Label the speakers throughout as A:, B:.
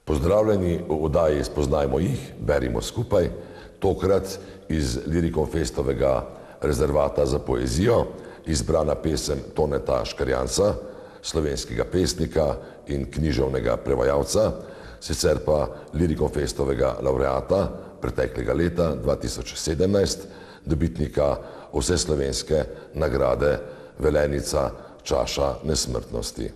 A: Pozdravljeni v oddaji Spoznajmo jih, berimo skupaj, tokrat iz Lirikonfestovega rezervata za poezijo, izbrana pesem Toneta Škrjanca, slovenskega pesnika in književnega prevajalca, sicer pa Lirikonfestovega lavreata preteklega leta 2017, dobitnika vseslovenske nagrade Velenica čaša nesmrtnosti.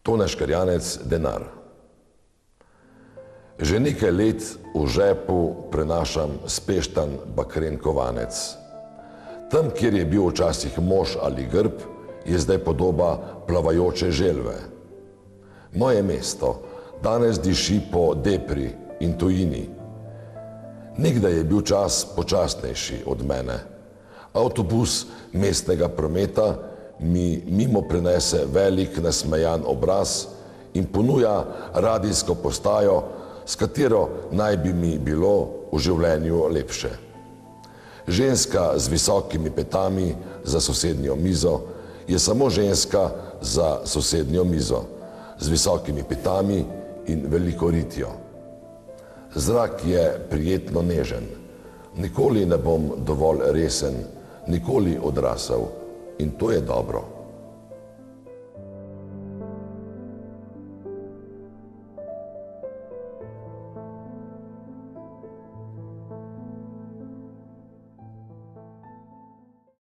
A: Tone Škrjanec, Denar. Že nekaj let v žepu prenašam speštan bakren kovanec. Tam, kjer je bil včasih mož ali grb, je zdaj podoba plavajoče želve. Moje mesto danes diši po depri in tujini. Nekdaj je bil čas počasnejši od mene. Avtobus mestnega prometa mi mimo prenese velik nasmejan obraz in ponuja radijsko postajo, s katero naj bi mi bilo v življenju lepše. Ženska z visokimi petami za sosednjo mizo je samo ženska za sosednjo mizo, z visokimi petami in veliko ritjo. Zrak je prijetno nežen, nikoli ne bom dovolj resen, nikoli odrasel in to je dobro.